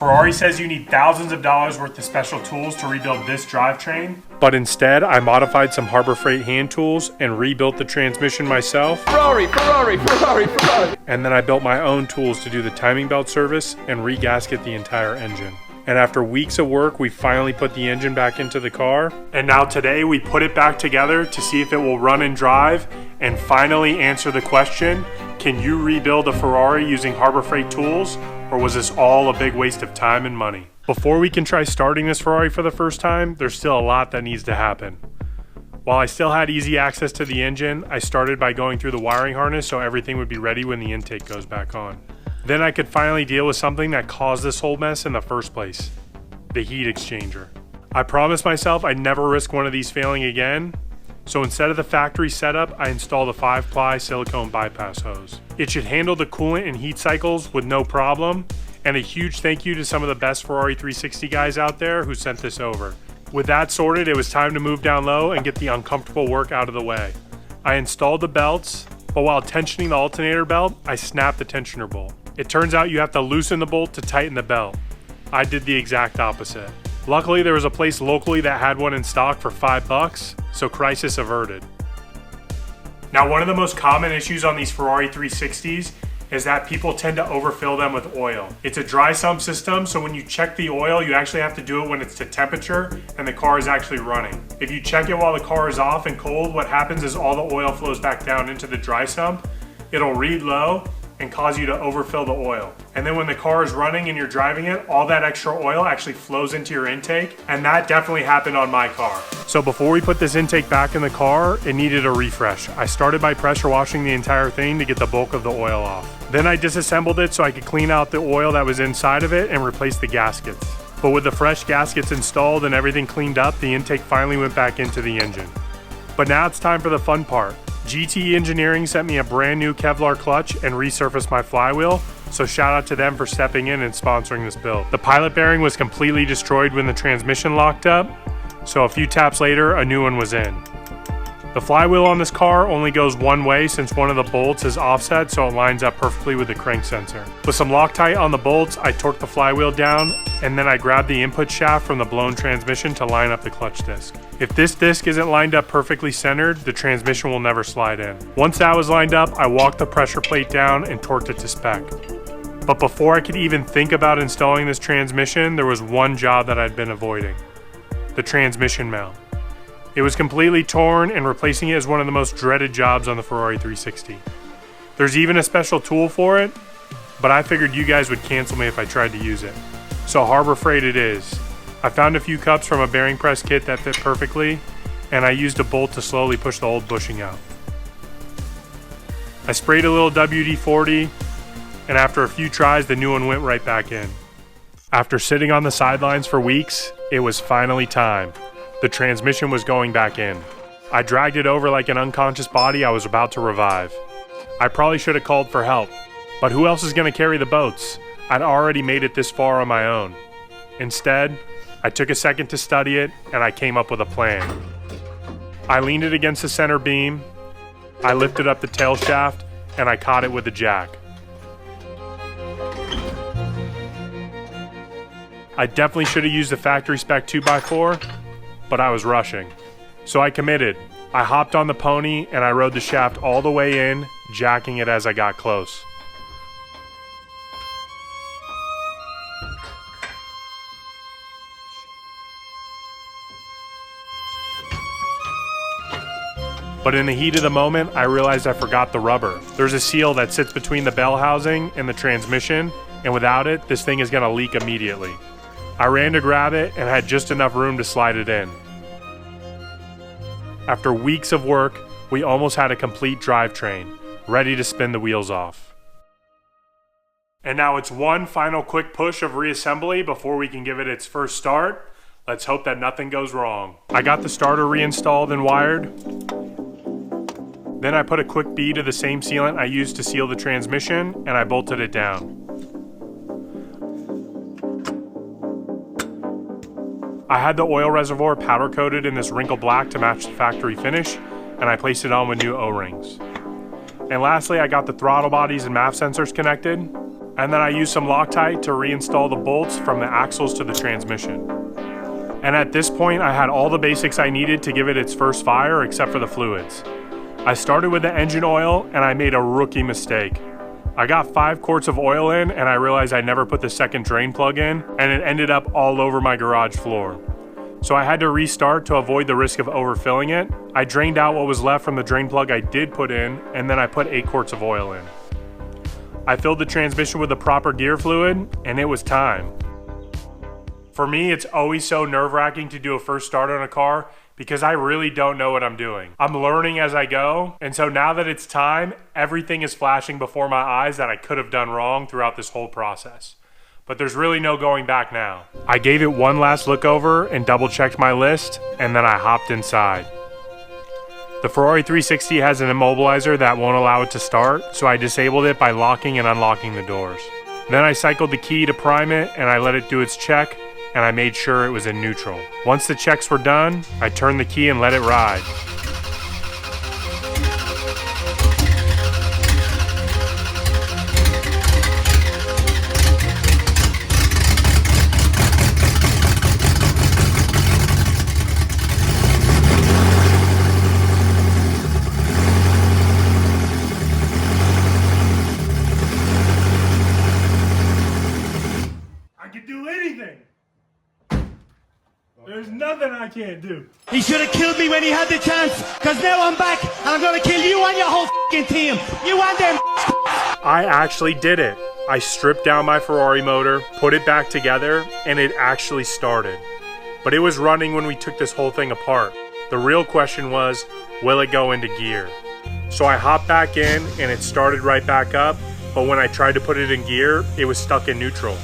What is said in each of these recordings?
Ferrari says you need thousands of dollars worth of special tools to rebuild this drivetrain, but instead I modified some Harbor Freight hand tools and rebuilt the transmission myself. Ferrari! And then I built my own tools to do the timing belt service and re-gasket the entire engine. And after weeks of work, we finally put the engine back into the car. And now today we put it back together to see if it will run and drive and finally answer the question, can you rebuild a Ferrari using Harbor Freight tools? Or was this all a big waste of time and money? Before we can try starting this Ferrari for the first time, there's still a lot that needs to happen. While I still had easy access to the engine, I started by going through the wiring harness so everything would be ready when the intake goes back on. Then I could finally deal with something that caused this whole mess in the first place, the heat exchanger. I promised myself I'd never risk one of these failing again, so instead of the factory setup, I installed a 5-ply silicone bypass hose. It should handle the coolant and heat cycles with no problem, and a huge thank you to some of the best Ferrari 360 guys out there who sent this over. With that sorted, it was time to move down low and get the uncomfortable work out of the way. I installed the belts, but while tensioning the alternator belt, I snapped the tensioner bolt. It turns out you have to loosen the bolt to tighten the belt. I did the exact opposite. Luckily, there was a place locally that had one in stock for $5, so crisis averted. Now, one of the most common issues on these Ferrari 360s is that people tend to overfill them with oil. It's a dry sump system, so when you check the oil, you actually have to do it when it's to temperature and the car is actually running. If you check it while the car is off and cold, what happens is all the oil flows back down into the dry sump. It'll read low and cause you to overfill the oil. And then when the car is running and you're driving it, all that extra oil actually flows into your intake, and that definitely happened on my car. So before we put this intake back in the car, it needed a refresh. I started by pressure washing the entire thing to get the bulk of the oil off. Then I disassembled it so I could clean out the oil that was inside of it and replace the gaskets. But with the fresh gaskets installed and everything cleaned up, the intake finally went back into the engine. But now it's time for the fun part. GT Engineering sent me a brand new Kevlar clutch and resurfaced my flywheel, so shout out to them for stepping in and sponsoring this build. The pilot bearing was completely destroyed when the transmission locked up, so a few taps later, a new one was in. The flywheel on this car only goes one way since one of the bolts is offset, so it lines up perfectly with the crank sensor. With some Loctite on the bolts, I torqued the flywheel down, and then I grabbed the input shaft from the blown transmission to line up the clutch disc. If this disc isn't lined up perfectly centered, the transmission will never slide in. Once that was lined up, I walked the pressure plate down and torqued it to spec. But before I could even think about installing this transmission, there was one job that I'd been avoiding: the transmission mount. It was completely torn, and replacing it is one of the most dreaded jobs on the Ferrari 360. There's even a special tool for it, but I figured you guys would cancel me if I tried to use it. So Harbor Freight it is. I found a few cups from a bearing press kit that fit perfectly, and I used a bolt to slowly push the old bushing out. I sprayed a little WD-40, and after a few tries, the new one went right back in. After sitting on the sidelines for weeks, it was finally time. The transmission was going back in. I dragged it over like an unconscious body I was about to revive. I probably should have called for help, but who else is going to carry the boats? I'd already made it this far on my own. Instead, I took a second to study it, and I came up with a plan. I leaned it against the center beam, I lifted up the tail shaft, and I caught it with a jack. I definitely should have used the factory spec 2x4, but I was rushing. So I committed. I hopped on the pony and I rode the shaft all the way in, jacking it as I got close. But in the heat of the moment, I realized I forgot the rubber. There's a seal that sits between the bell housing and the transmission, and without it, this thing is gonna leak immediately. I ran to grab it and had just enough room to slide it in. After weeks of work, we almost had a complete drivetrain, ready to spin the wheels off. And now it's one final quick push of reassembly before we can give it its first start. Let's hope that nothing goes wrong. I got the starter reinstalled and wired. Then I put a quick bead of the same sealant I used to seal the transmission, and I bolted it down. I had the oil reservoir powder coated in this wrinkle black to match the factory finish, and I placed it on with new O-rings. And lastly, I got the throttle bodies and MAF sensors connected. And then I used some Loctite to reinstall the bolts from the axles to the transmission. And at this point, I had all the basics I needed to give it its first fire except for the fluids. I started with the engine oil and I made a rookie mistake. I got 5 quarts of oil in and I realized I never put the second drain plug in, and it ended up all over my garage floor. So I had to restart to avoid the risk of overfilling it. I drained out what was left from the drain plug I did put in, and then I put 8 quarts of oil in. I filled the transmission with the proper gear fluid, and it was time. For me, it's always so nerve-wracking to do a first start on a car because I really don't know what I'm doing. I'm learning as I go, and so now that it's time, everything is flashing before my eyes that I could have done wrong throughout this whole process. But there's really no going back now. I gave it one last look over and double-checked my list, and then I hopped inside. The Ferrari 360 has an immobilizer that won't allow it to start, so I disabled it by locking and unlocking the doors. Then I cycled the key to prime it, and I let it do its check, and I made sure it was in neutral. Once the checks were done, I turned the key and let it ride. There's nothing I can't do. He should have killed me when he had the chance, because now I'm back and I'm going to kill you and your whole f***ing team. You and them. I actually did it. I stripped down my Ferrari motor, put it back together, and it actually started. But it was running when we took this whole thing apart. The real question was, will it go into gear? So I hopped back in and it started right back up, but when I tried to put it in gear, it was stuck in neutral.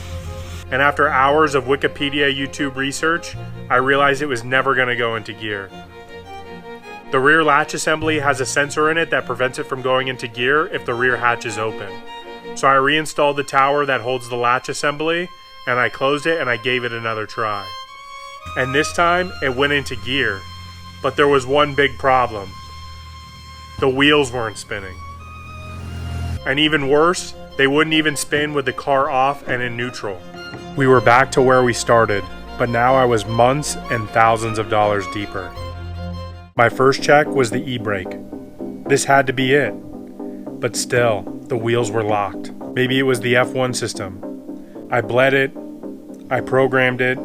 And after hours of Wikipedia YouTube research, I realized it was never going to go into gear. The rear latch assembly has a sensor in it that prevents it from going into gear if the rear hatch is open. So I reinstalled the tower that holds the latch assembly, and I closed it and I gave it another try. And this time, it went into gear. But there was one big problem. The wheels weren't spinning. And even worse, they wouldn't even spin with the car off and in neutral. We were back to where we started, but now I was months and thousands of dollars deeper. My first check was the e-brake. This had to be it. But still, the wheels were locked. Maybe it was the F1 system. I bled it, I programmed it,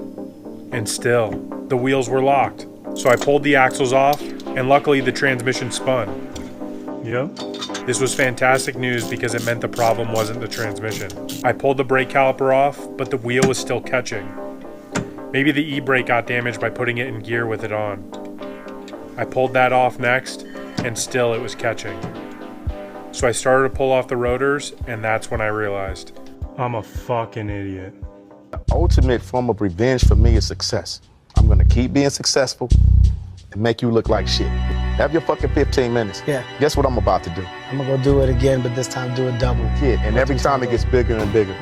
and still, the wheels were locked. So I pulled the axles off, and luckily the transmission spun. Yep. This was fantastic news because it meant the problem wasn't the transmission. I pulled the brake caliper off, but the wheel was still catching. Maybe the e-brake got damaged by putting it in gear with it on. I pulled that off next, and still it was catching. So I started to pull off the rotors, and that's when I realized, I'm a fucking idiot. The ultimate form of revenge for me is success. I'm gonna keep being successful and make you look like shit. Have your fucking 15 minutes. Yeah. Guess what I'm about to do? I'm gonna go do it again, but this time do it double. Yeah, and every time it gets bigger and bigger.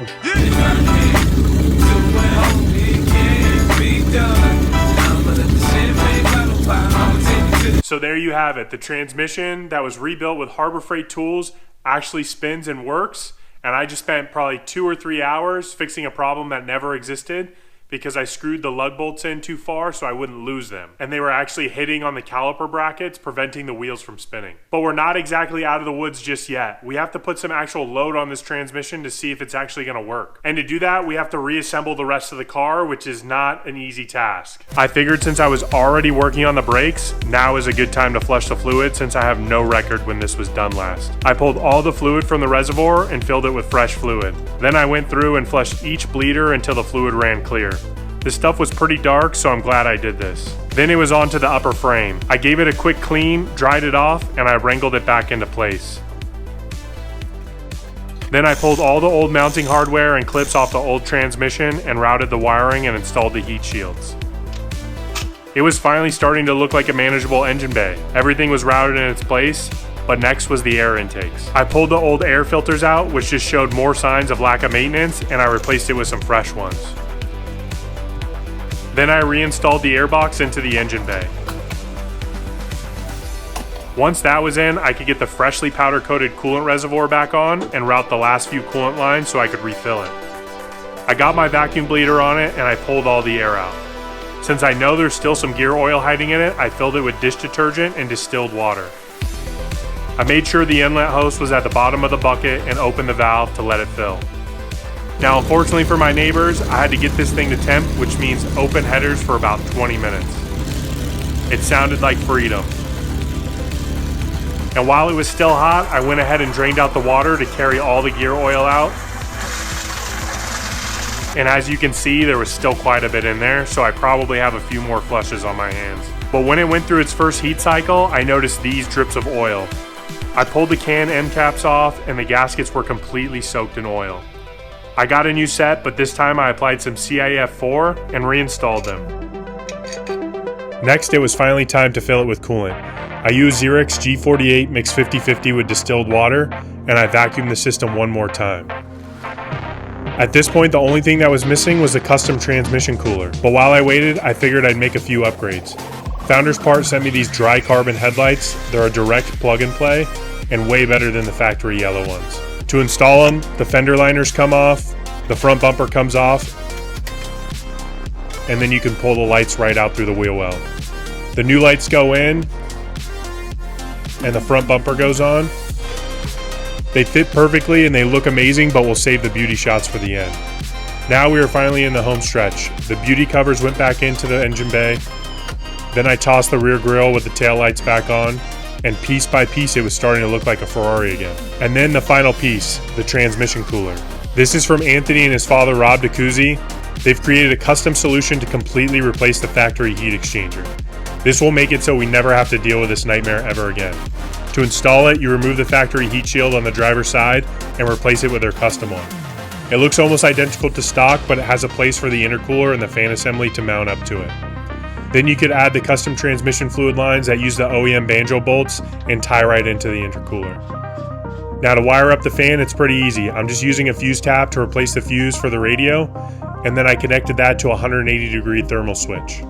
So there you have it. The transmission that was rebuilt with Harbor Freight tools actually spins and works. And I just spent probably 2 or 3 hours fixing a problem that never existed because I screwed the lug bolts in too far so I wouldn't lose them. And they were actually hitting on the caliper brackets, preventing the wheels from spinning. But we're not exactly out of the woods just yet. We have to put some actual load on this transmission to see if it's actually gonna work. And to do that, we have to reassemble the rest of the car, which is not an easy task. I figured since I was already working on the brakes, now is a good time to flush the fluid since I have no record when this was done last. I pulled all the fluid from the reservoir and filled it with fresh fluid. Then I went through and flushed each bleeder until the fluid ran clear. This stuff was pretty dark, so I'm glad I did this. Then it was onto the upper frame. I gave it a quick clean, dried it off, and I wrangled it back into place. Then I pulled all the old mounting hardware and clips off the old transmission and routed the wiring and installed the heat shields. It was finally starting to look like a manageable engine bay. Everything was routed in its place, but next was the air intakes. I pulled the old air filters out, which just showed more signs of lack of maintenance, and I replaced it with some fresh ones. Then I reinstalled the airbox into the engine bay. Once that was in, I could get the freshly powder coated coolant reservoir back on and route the last few coolant lines so I could refill it. I got my vacuum bleeder on it and I pulled all the air out. Since I know there's still some gear oil hiding in it, I filled it with dish detergent and distilled water. I made sure the inlet hose was at the bottom of the bucket and opened the valve to let it fill. Now, unfortunately for my neighbors, I had to get this thing to temp, which means open headers for about 20 minutes. It sounded like freedom. And while it was still hot, I went ahead and drained out the water to carry all the gear oil out. And as you can see, there was still quite a bit in there, so I probably have a few more flushes on my hands. But when it went through its first heat cycle, I noticed these drips of oil. I pulled the can end caps off and the gaskets were completely soaked in oil. I got a new set, but this time I applied some CIF4 and reinstalled them. Next, it was finally time to fill it with coolant. I used Xerox G48 mixed 50-50 with distilled water, and I vacuumed the system one more time. At this point, the only thing that was missing was a custom transmission cooler, but while I waited, I figured I'd make a few upgrades. Founders Part sent me these dry carbon headlights. They're a direct plug and play, and way better than the factory yellow ones. To install them, the fender liners come off, the front bumper comes off, and then you can pull the lights right out through the wheel well. The new lights go in, and the front bumper goes on. They fit perfectly and they look amazing, but we'll save the beauty shots for the end. Now we are finally in the home stretch. The beauty covers went back into the engine bay. Then I tossed the rear grille with the tail lights back on, and piece by piece it was starting to look like a Ferrari again. And then the final piece, the transmission cooler. This is from Anthony and his father Rob DeCuzzi. They've created a custom solution to completely replace the factory heat exchanger. This will make it so we never have to deal with this nightmare ever again. To install it, you remove the factory heat shield on the driver's side and replace it with their custom one. It looks almost identical to stock, but it has a place for the intercooler and the fan assembly to mount up to it. Then you could add the custom transmission fluid lines that use the OEM banjo bolts and tie right into the intercooler. Now to wire up the fan, it's pretty easy. I'm just using a fuse tap to replace the fuse for the radio, and then I connected that to a 180-degree thermal switch.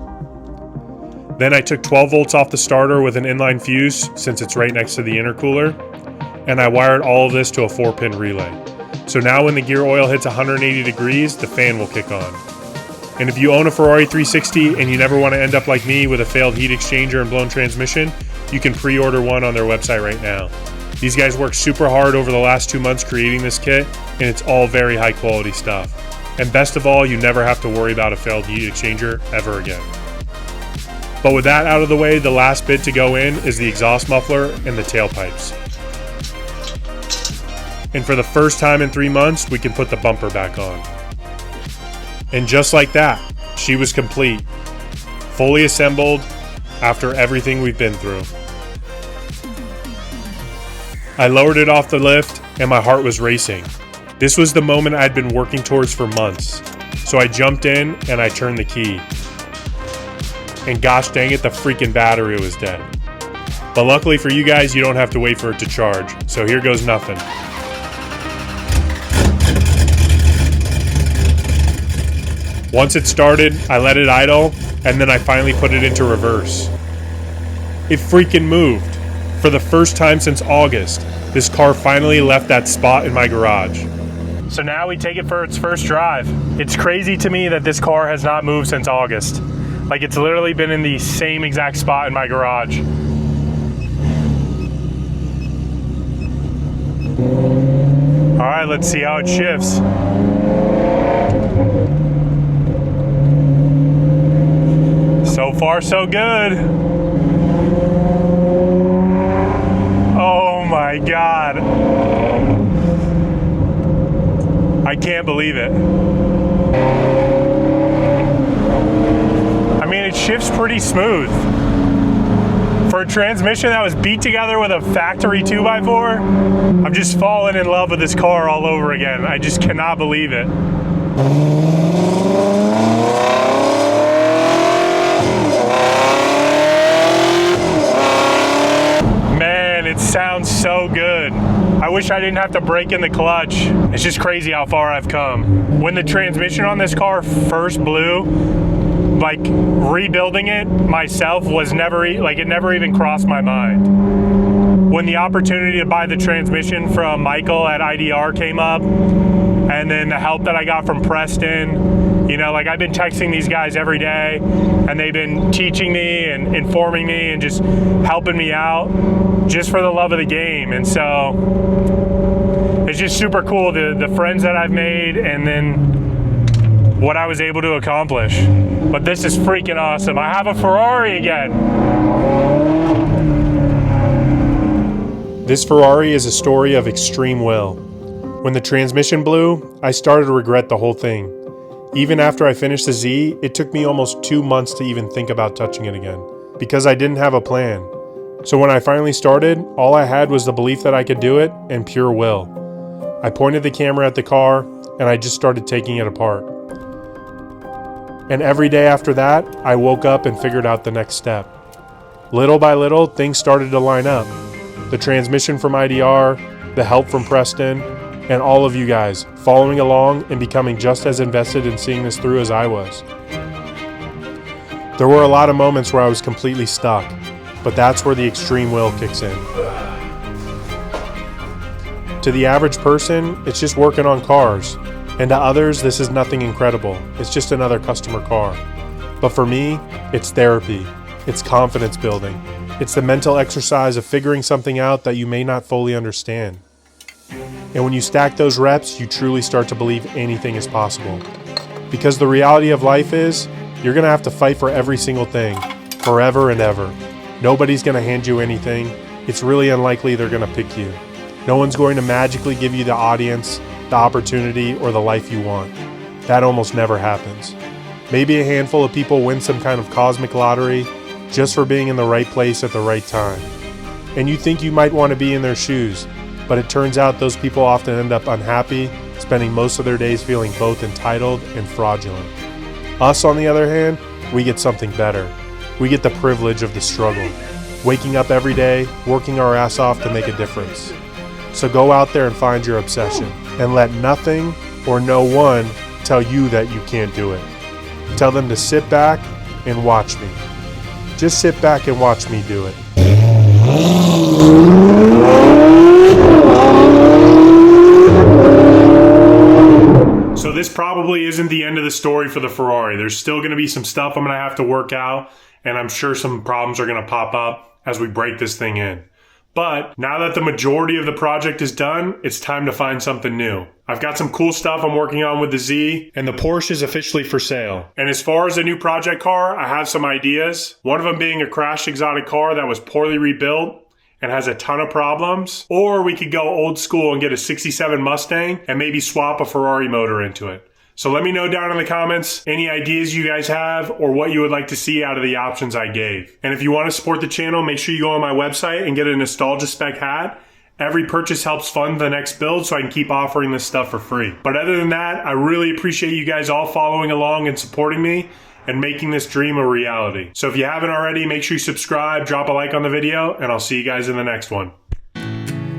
Then I took 12 volts off the starter with an inline fuse, since it's right next to the intercooler, and I wired all of this to a 4-pin relay. So now when the gear oil hits 180 degrees, the fan will kick on. And if you own a Ferrari 360 and you never want to end up like me with a failed heat exchanger and blown transmission, you can pre-order one on their website right now. These guys worked super hard over the last 2 months creating this kit, and it's all very high quality stuff. And best of all, you never have to worry about a failed heat exchanger ever again. But with that out of the way, the last bit to go in is the exhaust muffler and the tailpipes. And for the first time in 3 months, we can put the bumper back on. And just like that, she was complete, fully assembled after everything we've been through. I lowered it off the lift and my heart was racing. This was the moment I'd been working towards for months. So I jumped in and I turned the key. And gosh dang it, the freaking battery was dead. But luckily for you guys, you don't have to wait for it to charge. So here goes nothing. Once it started, I let it idle, and then I finally put it into reverse. It freaking moved. For the first time since August, this car finally left that spot in my garage. So now we take it for its first drive. It's crazy to me that this car has not moved since August. Like, it's literally been in the same exact spot in my garage. All right, let's see how it shifts. So far, so good. Oh my God. I can't believe it. I mean, it shifts pretty smooth. For a transmission that was beat together with a factory 2x4, I'm just falling in love with this car all over again. I just cannot believe it. Man, it sounds so good. I wish I didn't have to brake in the clutch. It's just crazy how far I've come. When the transmission on this car first blew, like rebuilding it myself was never, like it never even crossed my mind. When the opportunity to buy the transmission from Michael at IDR came up, and then the help that I got from Preston, you know, like I've been texting these guys every day, and they've been teaching me and informing me and just helping me out just for the love of the game. And so it's just super cool, the friends that I've made and then what I was able to accomplish. But this is freaking awesome. I have a Ferrari again. This Ferrari is a story of extreme will. When the transmission blew, I started to regret the whole thing. Even after I finished the Z, it took me almost 2 months to even think about touching it again, because I didn't have a plan. So when I finally started, all I had was the belief that I could do it and pure will. I pointed the camera at the car, and I just started taking it apart. And every day after that, I woke up and figured out the next step. Little by little, things started to line up. The transmission from IDR, the help from Preston, and all of you guys following along and becoming just as invested in seeing this through as I was. There were a lot of moments where I was completely stuck, but that's where the extreme will kicks in. To the average person, it's just working on cars, and to others, this is nothing incredible. It's just another customer car. But for me, it's therapy. It's confidence building. It's the mental exercise of figuring something out that you may not fully understand. And when you stack those reps, you truly start to believe anything is possible. Because the reality of life is, you're gonna have to fight for every single thing, forever and ever. Nobody's gonna hand you anything. It's really unlikely they're gonna pick you. No one's going to magically give you the audience, the opportunity, or the life you want. That almost never happens. Maybe a handful of people win some kind of cosmic lottery just for being in the right place at the right time. And you think you might want to be in their shoes, but it turns out those people often end up unhappy, spending most of their days feeling both entitled and fraudulent. Us, on the other hand, we get something better. We get the privilege of the struggle, waking up every day, working our ass off to make a difference. So go out there and find your obsession, and let nothing or no one tell you that you can't do it. Tell them to sit back and watch me. Just sit back and watch me do it. So this probably isn't the end of the story for the Ferrari. There's still going to be some stuff I'm going to have to work out, and I'm sure some problems are going to pop up as we break this thing in. But now that the majority of the project is done, it's time to find something new. I've got some cool stuff I'm working on with the Z, and the Porsche is officially for sale. And as far as a new project car, I have some ideas. One of them being a crashed exotic car that was poorly rebuilt and has a ton of problems. Or we could go old school and get a 67 Mustang and maybe swap a Ferrari motor into it. So let me know down in the comments any ideas you guys have or what you would like to see out of the options I gave. And if you want to support the channel, make sure you go on my website and get a Nostalgia Spec hat. Every purchase helps fund the next build so I can keep offering this stuff for free. But other than that, I really appreciate you guys all following along and supporting me and making this dream a reality. So if you haven't already, make sure you subscribe, drop a like on the video, and I'll see you guys in the next one.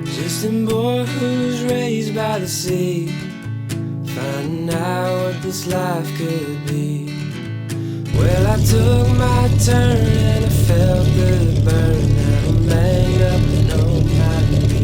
Just a boy who's raised by the sea, finding out what this life could be. Well, I took my turn and I felt the burn. Now I'm banged up and on my knees.